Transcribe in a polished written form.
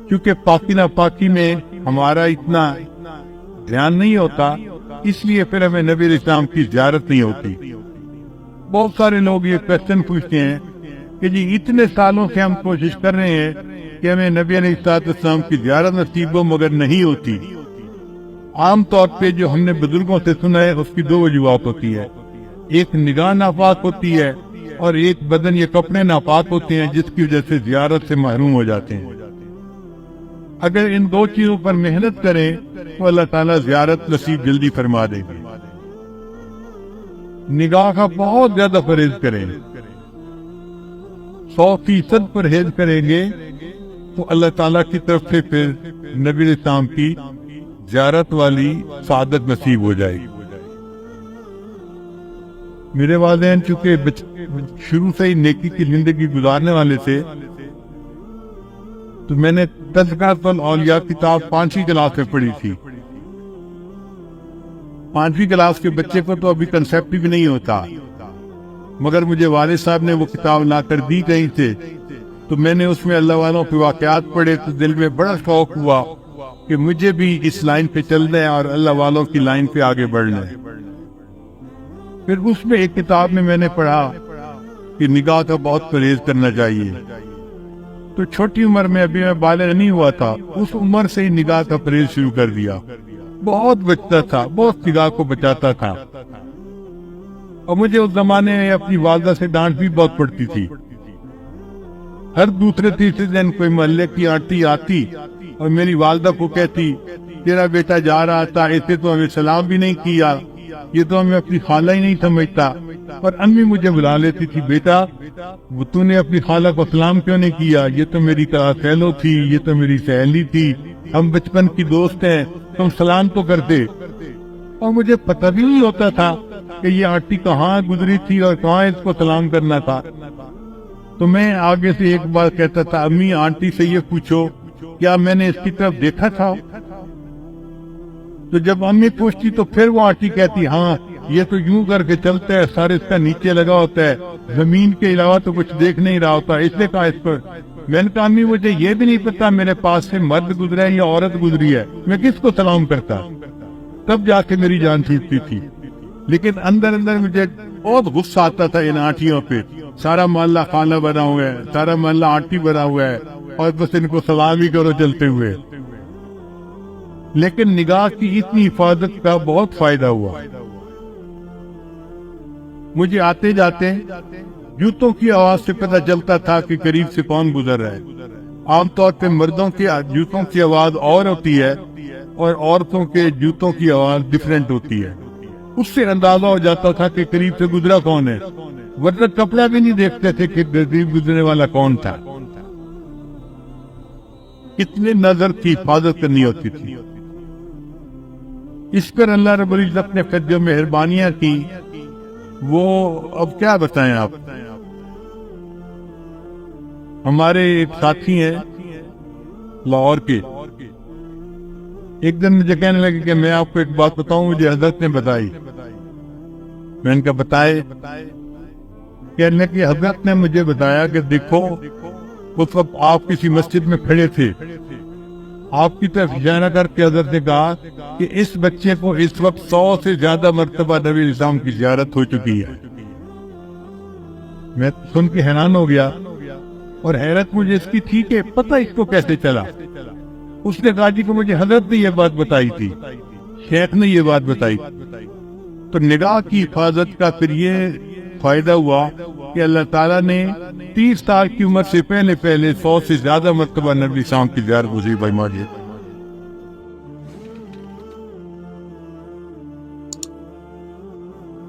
کیونکہ پاکی ناپاکی میں ہمارا اتنا دھیان نہیں ہوتا، اس لیے پھر ہمیں نبی علیہ السلام کی زیارت نہیں ہوتی۔ بہت سارے لوگ یہ کوشچن پوچھتے ہیں کہ جی اتنے سالوں سے ہم کوشش کر رہے ہیں کہ ہمیں نبی علیہ السلام کی زیارت نصیب ہو، مگر نہیں ہوتی۔ عام طور پہ جو ہم نے بزرگوں سے سنا ہے، اس کی دو وجوہات ہوتی ہے، ایک نگاہ ناپاک ہوتی ہے اور ایک بدن یا کپڑے ناپاک ہوتے ہیں، جس کی وجہ سے زیارت سے محروم ہو جاتے ہیں۔ اگر ان دو چیزوں پر محنت کریں تو اللہ تعالیٰ زیارت نصیب جلدی فرما دے گی۔ نگاہ کا بہت زیادہ پرہیز کریں، 100% پرہیز کریں گے تو اللہ تعالیٰ کی طرف سے پھر نبی علیہ السلام کی زیارت والی سعادت نصیب ہو جائے گی۔ میرے والدین چونکہ شروع سے ہی نیکی کی زندگی گزارنے والے تھے، تو میں نے تذکرۃ الاولیاء کتاب 5ویں کلاس میں پڑھی تھی۔ 5ویں کلاس کے بچے کو تو ابھی کنسیپٹ بھی نہیں ہوتا، مگر مجھے والد صاحب نے وہ کتاب لا کر دی کہیں سے، تو میں نے اس میں اللہ والوں کے واقعات پڑھے تو دل میں بڑا شوق ہوا کہ مجھے بھی اس لائن پہ چلنا ہے اور اللہ والوں کی لائن پہ آگے بڑھنا ہے۔ پھر اس میں ایک کتاب میں نے پڑھا کہ نگاہ کا بہت پرہیز کرنا چاہیے، تو چھوٹی عمر میں ابھی میں بالغ نہیں ہوا تھا، اس عمر سے ہی نگاہ کا پرہیز شروع کر دیا۔ بہت بچتا تھا، بہت نگاہ کو بچاتا تھا، اور مجھے اس زمانے میں اپنی والدہ سے ڈانٹ بھی بہت پڑتی تھی۔ ہر دوسرے تیسرے دن کوئی محلے کی آنٹی آتی اور میری والدہ کو کہتی تیرا بیٹا جا رہا تھا، اسے تو ہمیں سلام بھی نہیں کیا، یہ تو ہمیں اپنی خالہ ہی نہیں سمجھتا۔ اور امی مجھے بلا لیتی تھی، بیٹا وہ تو نے اپنی خالہ کو سلام کیوں نہیں کیا، یہ تو میری خالو تھی، یہ تو میری سہیلی تھی، ہم بچپن کی دوست ہیں، تم سلام تو کرتے۔ اور مجھے پتہ بھی نہیں ہوتا تھا کہ یہ آنٹی کہاں گزری تھی اور کہاں اس کو سلام کرنا تھا۔ تو میں آگے سے ایک بار کہتا تھا، امی آنٹی سے یہ پوچھو کیا میں نے اس کی طرف دیکھا تھا؟ تو جب امی پوچھتی تو پھر وہ آنٹی کہتی ہاں یہ تو یوں کر کے چلتا ہے، سر اس کا نیچے لگا ہوتا ہے، زمین کے علاوہ تو کچھ دیکھ نہیں رہا ہوتا، اس نے کہا اس پر۔ میں نے کہا امی مجھے یہ بھی نہیں پتا میرے پاس سے مرد گزرا ہے یا عورت گزری ہے، میں کس کو سلام کرتا؟ تب جا کے میری جان چھوٹتی تھی۔ لیکن اندر اندر مجھے بہت غصہ آتا تھا ان آنٹیوں پہ، سارا محلہ خالہ بنا ہوا ہے، سارا محلہ آنٹی بنا ہوا ہے، اور بس ان کو سلام ہی کرو چلتے ہوئے۔ لیکن نگاہ کی اتنی حفاظت کا بہت فائدہ ہوا۔ مجھے آتے جاتے جوتوں کی آواز سے پتہ چلتا تھا کہ قریب سے کون گزر رہا ہے۔ عام طور پہ مردوں کے جوتوں کی آواز اور ہوتی ہے اور عورتوں کے جوتوں کی آواز ڈیفرنٹ ہوتی ہے، اس سے اندازہ ہو جاتا تھا کہ قریب سے گزرا کون ہے، ورنہ کپڑا بھی نہیں دیکھتے تھے کہ قریب گزرنے والا کون تھا۔ کتنے نظر کی حفاظت کرنی ہوتی تھی۔ اس پر اللہ رب العزت نے پھر جو مہربانیاں کی وہ اب کیا بتائیں آپ۔ ہمارے ایک ساتھی ہیں لاہور کے، ایک دن مجھے کہنے لگے کہ میں آپ کو ایک بات بتاؤں، مجھے حضرت نے بتائی۔ میں نے کہا بتائے؟ کہنے لگے حضرت نے مجھے بتایا کہ دیکھو اس وقت آپ کسی مسجد میں کھڑے تھے، آپ کی طرف اشارہ کر کے حضرت نے کہا کہ اس بچے کو اس وقت 100 سے زیادہ مرتبہ نبی علیہ السلام کی زیارت ہو چکی ہے۔ میں سن کے حیران ہو گیا، اور حیرت مجھے اس کی تھی کہ پتہ اس کو کیسے چلا۔ اس نے کہا جی کہ مجھے حضرت نے یہ بات بتائی تھی، شیخ نے یہ بات بتائی۔ تو نگاہ کی حفاظت کا پھر یہ فائدہ ہوا کہ اللہ تعالیٰ نے 30 سال کی عمر سے پہلے 100 سے زیادہ مرتبہ نبی السلام کی زیارت نصیب فرمائی۔